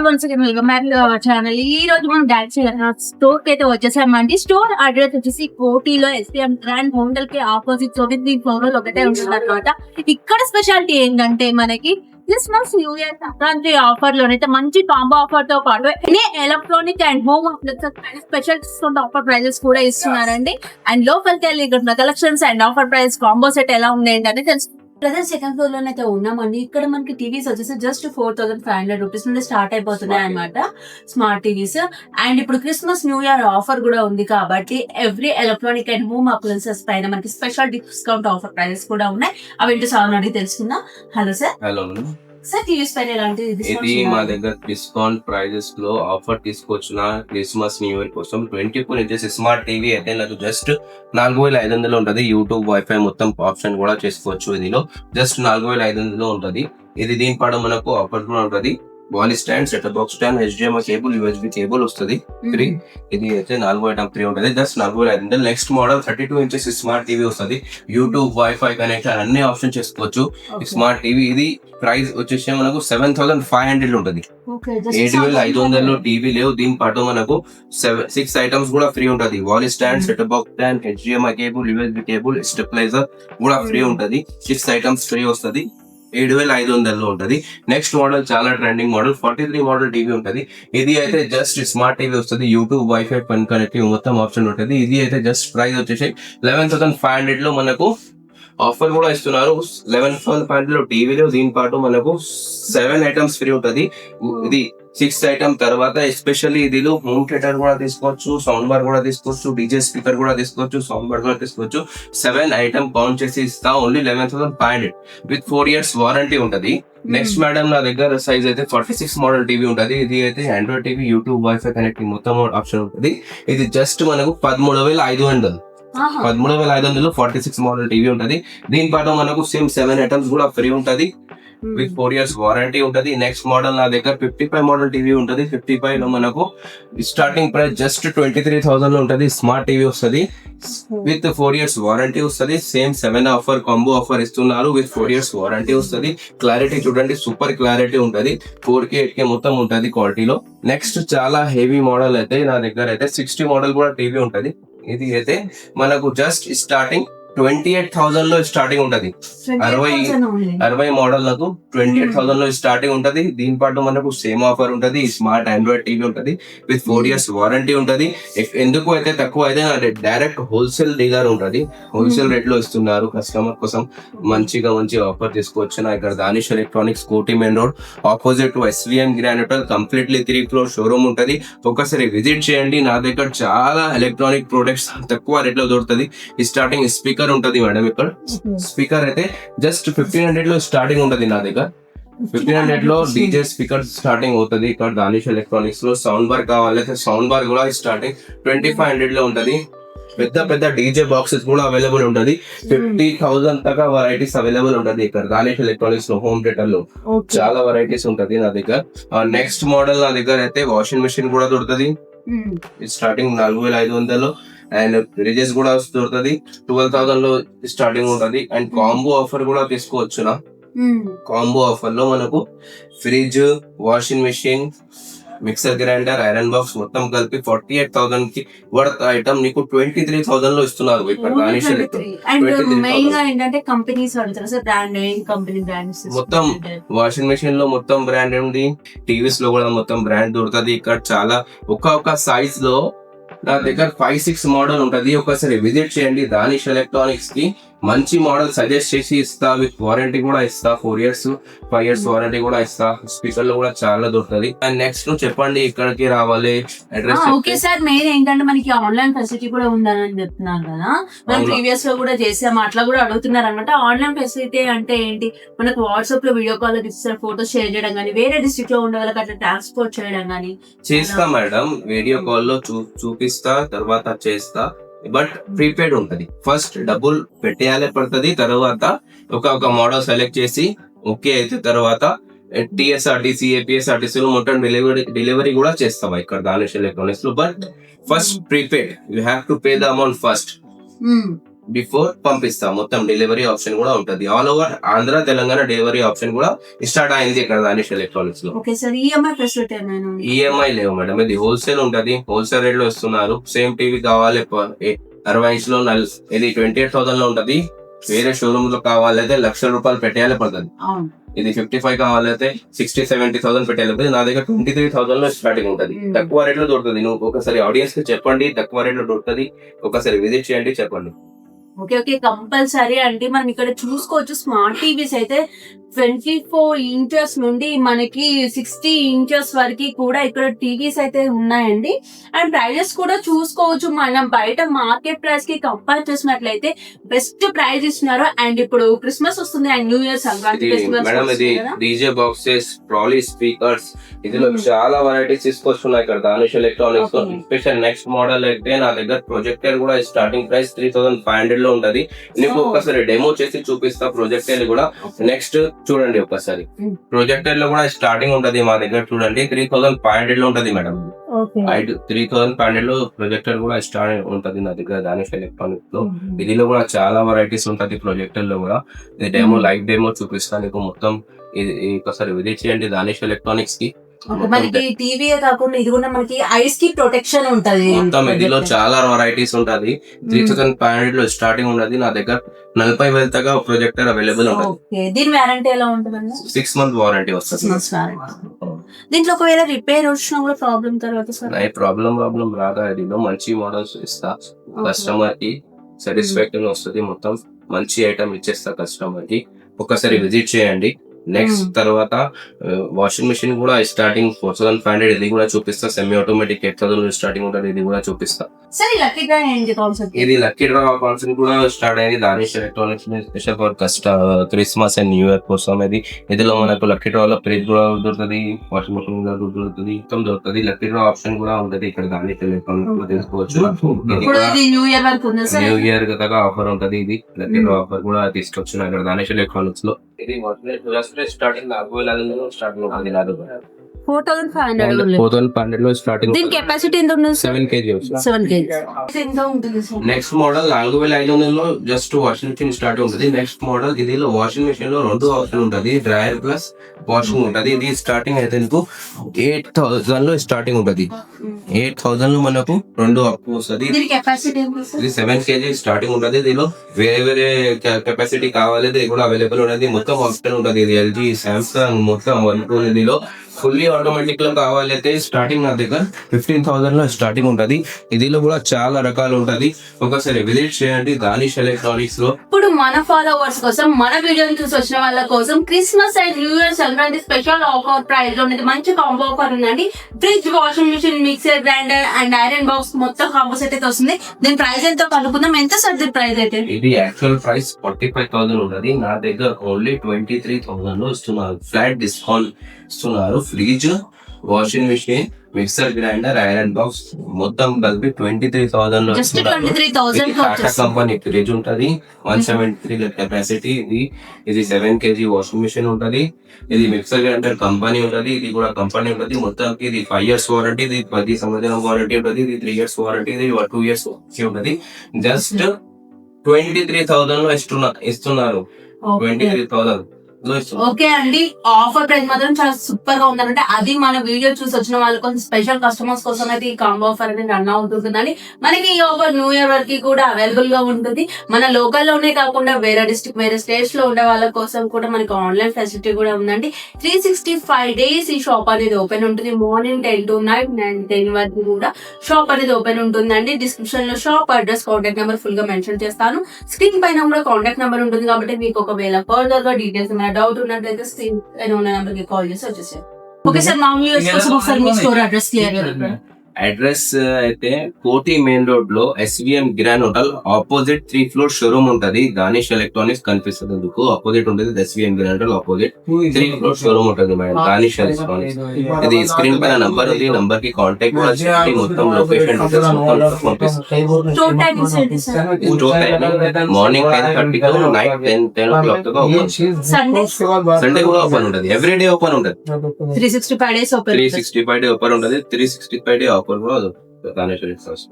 Once again welcome back to our channel. ఈ రోజు మనం డాన్స్ స్టోర్ కి అయితే వచ్చేసామండి. స్టోర్ అడ్రస్ వచ్చేసి కోటిలో ఎస్పీఎం గ్రాండ్ హోటల్ కి ఆపోజిట్ 9th ఫ్లోర్ లో ఒకటే ఉంటుంది అనమాట. ఇక్కడ స్పెషాలిటీ ఏంటంటే మనకి Christmas new year Sankranti offer లోనైతే మంచి కాంబో ఆఫర్ తో పాటు electronic and home special discount offer prizes కూడా ఇస్తున్నారండి. అండ్ లోపలికి వెళ్ళి ఇక్కడ collections and offer price combo set ఎలా ఉంది అని తెలుసు. ప్రజెంట్ సెకండ్ ఫ్లోర్ లోనైతే ఉన్నామండి. ఇక్కడ మనకి టీవీస్ వచ్చేసి జస్ట్ 4500 రూపీస్ నుండి స్టార్ట్ అయిపోతున్నాయి అనమాట, స్మార్ట్ టీవీస్. అండ్ ఇప్పుడు క్రిస్మస్ న్యూ ఇయర్ ఆఫర్ కూడా ఉంది కాబట్టి every electronic and home appliances పైన మనకి స్పెషల్ డిస్కౌంట్ ఆఫర్ ప్రైజెస్ కూడా ఉన్నాయి. అవి ఏంటో సార్ అడిగి తెలుసుకుందాం. Hello sir. Hello sir, TVs పైన ఎలాంటి ఇది మా దగ్గర డిస్కౌంట్ ప్రైజెస్ లో ఆఫర్ తీసుకొచ్చిన క్రిస్మస్ న్యూ ఇయర్ కోసం 24 ఇంచెస్ స్మార్ట్ టీవీ అయితే నాకు జస్ట్ 4500 ఉంటది. యూట్యూబ్ వైఫై మొత్తం ఆప్షన్ కూడా చేసుకోవచ్చు. ఇదిలో జస్ట్ 4500 ఉంటది. ఇది దీని పాటు మనకు ఆఫర్ కూడా ఉంటది. Wall stand, setup box stand, HDMI cable, USB cable వస్తుంది ఫ్రీ. ఇది అయితే 4 ఐటమ్ ఫ్రీ ఉంటది. Just 4500. Next model 32 inches smart TV వస్తుంది. యూట్యూబ్ వైఫై కనెక్షన్ అన్ని ఆప్షన్ చేసుకోవచ్చు. స్మార్ట్ టీవీ ఇది ప్రైస్ వచ్చేసి మనకు 7500 ఉంటది. 7500 టీవీ లేవు. దీని పాటు మనకు 6 ఐటమ్స్ కూడా ఫ్రీ ఉంటది. Wall stand, setup box stand, HDMI cable, USB cable, stabiliser కూడా ఫ్రీ ఉంటది. 6 ఐటమ్స్ ఫ్రీ వస్తుంది. 7500 ఉంటది. నెక్స్ట్ మోడల్ చాలా ట్రెండింగ్ మోడల్ 43 మోడల్ టీవీ ఉంటది. ఇది అయితే జస్ట్ స్మార్ట్ టీవీ వస్తుంది. యూట్యూబ్ వైఫై పెన్ కనెక్టివ్ మొత్తం ఆప్షన్ ఉంటది. ఇది అయితే జస్ట్ ప్రైస్ వచ్చేసి 11500 లో మనకు ఆఫర్ కూడా ఇస్తున్నారు. 11500 లో టీవీలో దీని పాటు మనకు 7 ఐటమ్స్ ఫ్రీ ఉంటది. ఇది 6 ఐటమ్ తర్వాత ఎస్పెషల్లీ ఇదిలో హోమ్ థియేటర్ కూడా తీసుకోవచ్చు, సౌండ్ బార్ కూడా తీసుకోవచ్చు, డీజే స్పీకర్ కూడా తీసుకోవచ్చు, సౌండ్ బార్ కూడా తీసుకోవచ్చు. 7 ఐటమ్ కౌంట్ చేసి ఇస్తా. ఓన్లీ 11500 విత్ 4 years వారంటీ ఉంటది. నెక్స్ట్ మేడం నా దగ్గర సైజ్ అయితే 46 మోడల్ టీవీ ఉంటది. ఇది అయితే Android TV, YouTube wifi connecting మొత్తం ఆప్షన్ ఉంటది. ఇది జస్ట్ మనకు 13500 46 మోడల్ టీవీ ఉంటది. దీని పాటు మనకు సేమ్ 7 ఐటమ్స్ కూడా ఫ్రీ ఉంటది విత్ 4 years వారంటీ ఉంటది. నెక్స్ట్ మోడల్ నా దగ్గర 55 మోడల్ టీవీ ఉంటది. 55 లో మనకు స్టార్టింగ్ ప్రైస్ జస్ట్ 23,000 లో ఉంటది. స్మార్ట్ టీవీ వస్తుంది విత్ 4 years వారంటీ వస్తుంది. సేమ్ 7 ఆఫర్ కాంబో ఆఫర్ ఇస్తున్నారు విత్ 4 years వారంటీ వస్తుంది. క్లారిటీ చూడండి, సూపర్ క్లారిటీ ఉంటది. 4K 8K మొత్తం ఉంటది క్వాలిటీలో. నెక్స్ట్ చాలా హెవీ మోడల్ అయితే నా దగ్గర అయితే 60 మోడల్ కూడా టీవీ ఉంటది. ఇది అయితే మనకు జస్ట్ స్టార్టింగ్ 28,000 లో స్టార్టింగ్ ఉంటది. 60 మోడల్ లకు 28,000 లో స్టార్టింగ్ ఉంటది. దీని పాటు మనకు సేమ్ ఆఫర్ ఉంటది. స్మార్ట్ ఆండ్రాయిడ్ టీవీ ఉంటది విత్ 4 years వారంటీ ఉంటది. ఎందుకు అయితే తక్కువ అయితే డైరెక్ట్ హోల్సేల్ డీలర్ ఉంటది. హోల్సేల్ రేట్ లో ఇస్తున్నారు. కస్టమర్ కోసం మంచి ఆఫర్ తీసుకోవచ్చు. ఇక్కడ దానిష్ ఎలక్ట్రానిక్స్, కోటి main road opposite to SVM grand hotel, completely 3 floor showroom ఉంటది. ఒకసారి విజిట్ చేయండి. నా దగ్గర చాలా ఎలక్ట్రానిక్ ప్రొడక్ట్స్ తక్కువ రేట్ లో దొరుకుతుంది. స్టార్టింగ్ స్పీకర్ ఉంటది మేడం. ఇక్కడ స్పీకర్ అయితే జస్ట్ 1500 లో స్టార్టింగ్ ఉంటది. నా దగ్గర 1500 లో డీజే స్పీకర్ స్టార్టింగ్ అవుతుంది. ఇక్కడ దానిష్ ఎలక్ట్రానిక్స్ లో సౌండ్ బార్ కావాలైతే సౌండ్ బార్ కూడా స్టార్టింగ్ 2500 లో ఉంటది. పెద్ద డీజే బాక్సెస్ కూడా అవైలబుల్ ఉంటది. 50,000 దాకా వెరైటీస్ అవైలబుల్ ఉంటది. ఇక్కడ దానిష్ ఎలక్ట్రానిక్స్ లో హోమ్ థియేటర్ లో చాలా వెరైటీస్ ఉంటది నా దగ్గర. నెక్స్ట్ మోడల్ నా దగ్గర అయితే వాషింగ్ మెషిన్ కూడా దొరుకుతుంది. స్టార్టింగ్ 4500 అండ్ ఫ్రిడ్జెస్ కూడా దొరుకుతుంది. 12,000 లో స్టార్టింగ్ ఉంటది. అండ్ కాంబో ఆఫర్ కూడా తీసుకోవచ్చు. నా కాంబో ఆఫర్ లో మనకు fridge, washing machine, mixer grinder, iron box మొత్తం కలిపి 48,000 కి వర్త్ ఐటమ్ నీకు 23,000 లో ఇస్తున్నారు. ఇక్కడ మొత్తం వాషింగ్ మెషిన్ లో మొత్తం బ్రాండ్ ఉంది. టీవీస్ లో కూడా మొత్తం బ్రాండ్ దొరుకుతుంది. ఇక్కడ చాలా ఒక సైజ్ లో నా దగ్గర 5-6 మోడల్ ఉంటది. ఒకసారి విజిట్ చేయండి. దానిష్ ఎలక్ట్రానిక్స్ కి మంచి మోడల్ సజెస్ట్ చేసి ఇస్తా. విత్ వారంటీ కూడా ఇస్తా. 4 years 5 years వారంటీ కూడా ఇస్తా. స్పీకర్ లో కూడా చాలా దొరుకుతుంది. అండ్ నెక్స్ట్ చెప్పండి ఇక్కడికి రావాలి అడ్రస్. ఓకే సార్, మెయిన్ ఏంటంటే మనకి ఆన్లైన్ ఫెసిలిటీ కూడా ఉందని చెప్తున్నారు కదా. మనం ప్రీవియస్ లో కూడా చేసాము, అట్లా కూడా అడుగుతున్నారు అనమాట. ఆన్లైన్ ఫెసిలిటీ అంటే ఏంటి? మనకు వాట్సాప్ లో వీడియో కాల్ ఇస్తారు, ఫోటోస్ షేర్ చేయడం కానీ, వేరే డిస్ట్రిక్ట్ లో ఉండే వాళ్ళకి అట్లా ట్రాన్స్పోర్ట్ చేయడం కానీ చేస్తా మేడం. వీడియో కాల్ లో చూపిస్తా, తర్వాత చేస్తా. బట్ ప్రీపెయిడ్ ఉంటది. ఫస్ట్ డబ్బులు పెట్టేయాలి పడుతుంది. తర్వాత ఒక మోడల్ సెలెక్ట్ చేసి ఓకే అయితే తర్వాత TSRTC, APSRTC లో మొత్తం డెలివరీ కూడా చేస్తావా ఇక్కడ దానిష్ ఎలక్ట్రానిక్స్ లో. But first prepaid, you have to pay the amount first. Before పంపిస్తాం. మొత్తం డెలివరీ ఆప్షన్ కూడా ఉంటది. All over Andhra Telangana delivery option కూడా స్టార్ట్ అయింది ఇక్కడ దానిష్ ఎలక్ట్రానిక్స్ లో. ఓకే సార్, ఈఎంఐ ఫెసిలిటీ ఏమైనా ఉందా? ఈఎంఐ లేవు మేడం, ఇది హోల్సేల్ ఉంటది. హోల్సేల్ రేట్ లో ఇస్తున్నారు. సేమ్ టీవీ కావాలి 60 ఇంచ్ లో ఇది 28,000 లో ఉంటది. వేరే షోరూమ్ లో కావాలైతే ₹1,00,000 పెట్టేయాలి పడుతుంది. అవును. ఇది 55 కావాలైతే 60-70,000 పెట్టేయాలి. నా దగ్గర 23,000 లో స్టార్టింగ్ ఉంటది. తక్కువ రేట్ లో దొరుకుతుంది. నువ్వు ఒకసారి ఆడియన్స్ కి చెప్పండి తక్కువ రేట్ లో దొరుకుతుంది, ఒకసారి విజిట్ చేయండి, చెప్పండి. ఓకే ఓకే, కంపల్సరీ అండి. మనం ఇక్కడ చూసుకోవచ్చు స్మార్ట్ టీవీస్ అయితే 24 ఇంచెస్ నుండి మనకి 60 ఇంచెస్ వరకు కూడా ఇక్కడ టీవీస్ అయితే ఉన్నాయండి. అండ్ ప్రైజెస్ కూడా చూసుకోవచ్చు. మనం బయట మార్కెట్ ప్రైస్ కి కంపేర్ చేసినట్లయితే బెస్ట్ ప్రైస్ ఇస్తున్నారు. అండ్ ఇప్పుడు క్రిస్మస్ వస్తుంది and new year Sankranti madam, ఇది డీజే బాక్సెస్, ట్రాలీ స్పీకర్స్, ఇందులో చాలా వెరైటీస్ తీసుకొస్తున్నాయి ఇక్కడ Danish electronics. Special next model అయితే నా దగ్గర ప్రొజెక్టర్ కూడా స్టార్టింగ్ ప్రైస్ 3,500 లో ఉంటది. నీకు ఒకసారి డెమో చేసి చూపిస్తా ప్రొజెక్టర్ కూడా. నెక్స్ట్ చూడండి ఒకసారి, ప్రొజెక్టర్ లో కూడా స్టార్టింగ్ ఉంటది మా దగ్గర. చూడండి 3,500 లో ఉంటది మేడం. 3,500 లో ప్రొజెక్టర్ కూడా స్టార్ట్ ఉంటది నా దగ్గర దానిష్ ఎలక్ట్రానిక్స్ లో. ఇదిలో కూడా చాలా వెరైటీస్ ఉంటది ప్రొజెక్టర్ లో కూడా. ఇది డెమో, లైవ్ డెమో చూపిస్తాను నీకు మొత్తం. ఇది ఒకసారి విజిట్ చేయండి దానిష్ ఎలక్ట్రానిక్స్ కి. మనకి టీవీ కాకుండా ఇది కూడా మనకి ఐస్ కి ప్రొటెక్షన్ ఉంటది. మొత్తం ఇదిలో చాలా వెరైటీస్ ఉంటది. 3,500 లో స్టార్టింగ్ ఉన్నది. నా దగ్గర 40,000 దాకా ప్రొజెక్టర్ అవైలబుల్ ఉంటుంది. దీని వారంటీ ఎలా ఉంటుంది? 6 months వారంటీ వస్తుంది. దీంట్లో ఒకవేళ రిపేర్ వచ్చినా కూడా ప్రాబ్లం తర్వాత ప్రాబ్లం రాదా. ఇదిలో మంచి మోడల్స్ ఇస్తా, కస్టమర్ కి సాటిస్ఫాక్షన్ వస్తుంది. మొత్తం మంచి ఐటమ్ ఇచ్చేస్తా కస్టమర్ కి. ఒకసారి విజిట్ చేయండి. నెక్స్ట్ తర్వాత వాషింగ్ మెషిన్ కూడా స్టార్టింగ్ 4,500, ఇది కూడా చూపిస్తా. సెమీ ఆటోమేటిక్ 8,000 స్టార్టింగ్ ఉంటుంది, ఇది కూడా చూపిస్తా. ఇది లక్కీ డ్రా కాన్సెప్ట్ కూడా స్టార్ట్ అయింది Danish electronics special for Christmas and new year కోసం. ఇదిలో మనకు లక్కీ డ్రా లో ఫ్రిడ్జ్ కూడా దొరుకుతుంది, వాషింగ్ మెషిన్ కూడా దొరుకుతుంది, మొత్తం దొరుకుతుంది. లక్కీ డ్రా ఆప్షన్ కూడా ఉంటుంది ఇక్కడ దానిష్ ఎలక్ట్రానిక్స్ లో తెలుసుకోవచ్చు. న్యూ ఇయర్ కదా ఆఫర్ ఉంటుంది. ఇది లక్కీ డ్రా ఆఫర్ కూడా తీసుకొచ్చిన ఇక్కడ దానిష్ ఎలక్ట్రానిక్స్ లో. ఇది స్టార్టింగ్ 4,500 స్టార్టింగ్ ఉంటుంది. 4,500 లో స్టార్టింగ్. కెపాసిటీ ఎంత ఉంటుంది? 7 kg. నెక్స్ట్ మోడల్ 4,500 లో జస్ట్ వాషింగ్ మెషిన్ స్టార్ట్ ఉంటుంది. నెక్స్ట్ మోడల్ ఇదిలో వాషింగ్ మెషిన్ లో 2 ఆప్షన్ ఉంటుంది, డ్రైయర్ ప్లస్ వాషింగ్ ఉంటది. ఇది స్టార్టింగ్ అయితే 8,000 లో స్టార్టింగ్ ఉంటది. 8,000 లో మనకు 2 ఆప్షన్ వస్తుంది. ఇది 7 kg స్టార్టింగ్ ఉంటది. దీనిలో వేరే వేరే కెపాసిటీ కావాలి ఇది కూడా అవైలబుల్ ఉన్నది. మొత్తం ఆప్షన్ ఉంటది. ఇది ఎల్జీ, సామ్సంగ్ మొత్తం వర్ల్పూల్. ఇదిలో ఫుల్లీ ఆటోమేటిక్ లో కావాలైతే స్టార్టింగ్ నా దగ్గర 15,000 లో స్టార్టింగ్ ఉంటది. ఇదిలో కూడా చాలా రకాలు ఉంటది. ఒకసారి విజిట్ చేయండి దానిష్ ఎలక్ట్రానిక్స్ లో. ఇప్పుడు మన ఫాలోవర్స్ కోసం, మన వీడియోని చూసి వచ్చిన వాళ్ళ కోసం Christmas and new year Sankranti special offer price లో మంచి కాంబో ఆఫర్ ఉందండి. Fridge, washing machine, mixer grinder and iron box మొత్తం కాంబో సెట్ అయితే వస్తుంది. దీని ప్రైస్ ఎంతో కనుక్కుందాం. ఎంత సార్ దీని ప్రైస్ అయితే? ఇది యాక్చువల్ ప్రైస్ 45,000 ఉంటది. నా దగ్గర ఓన్లీ 23,000 లో ఇస్తున్నారు. ఫ్లాట్ డిస్కౌంట్ ఇస్తున్నారు. Fridge, washing machine, mixer grinder, iron box మొత్తం కలిపి 23,000 లో టాటా కంపెనీ ఫ్రిడ్జ్ ఉంటది. 173 కెపాసిటీ. ఇది 7 kg వాషింగ్ మెషిన్ ఉంటది. ఇది మిక్సర్ గ్రైండర్ కంపెనీ ఉంటది. ఇది కూడా కంపెనీ ఉంటది. మొత్తానికి ఇది 5 years వారంటీ, ఇది 10 సంవత్సరం వారంటీ ఉంటది. ఇది 3 years వారంటీ, ఇది 2 years ఉంటది. జస్ట్ 23,000 లో ఇస్తున్నారు. 23,000. ఓకే అండి, ఆఫర్ ప్రైస్ మాత్రం చాలా సూపర్ గా ఉందంటే అది మన వీడియో చూసి వచ్చిన వాళ్ళ కోసం స్పెషల్ కస్టమర్స్ కోసం అయితే ఈ కాంబో ఆఫర్ అనేది రన్ అవుతుందండి. మనకి ఈ ఆఫర్ న్యూ ఇయర్ వరకు కూడా అవైలబుల్ గా ఉంటుంది. మన లోకల్ లోనే కాకుండా వేరే డిస్ట్రిక్ట్, వేరే స్టేట్స్ లో ఉండే వాళ్ళ కోసం కూడా మనకి ఆన్లైన్ ఫెసిలిటీ కూడా ఉందండి. 365 days ఈ షాప్ అనేది ఓపెన్ ఉంటుంది. మార్నింగ్ 10 to night 10 వరకు కూడా షాప్ అనేది ఓపెన్ ఉంటుందండి. డిస్క్రిప్షన్ లో shop address, contact number full గా మెన్షన్ చేస్తాను. స్క్రీన్ పైన కూడా కాంటాక్ట్ నెంబర్ ఉంటుంది కాబట్టి మీకు ఒకవేళ ఫర్దర్ గా డీటెయిల్స్ డౌట్ ఉన్నట్లయితే స్క్రీన్ పైన ఉన్న నెంబర్ కి కాల్ చేసి వచ్చేసారు. ఓకే సార్, మా వ్యూవర్స్ కోసం ఒకసారి మీ స్టోర్ అడ్రస్ క్లియర్. అడ్రస్ అయితే కోటి మెయిన్ రోడ్ లో SVM grand hotel opposite 3 floor showroom ఉంటది. దానిష్ ఎలక్ట్రానిక్స్ కనిపిస్తుంది. ఆపోజిట్ ఉంటుంది SVM grand hotel opposite 3 floor showroom ఉంటుంది మేడం దానిష్ ఎలక్ట్రానిక్స్. ఇది స్క్రీన్ పైన నంబర్ ఉంది, నంబర్ కి కాంటాక్ట్ కూడా చేయండి. మొత్తం location morning 10:30 to night 10 o'clock Sunday కూడా ఓపెన్ ఉంటుంది. ఎవ్రీ డే ఓపెన్ ఉంటుంది. 365 days ఓపెన్. 365 డే ఓపెన్ ఉంటుంది. 365 డే ఆఫర్ కూడా దానిష్ ఎలక్ట్రానిక్స్.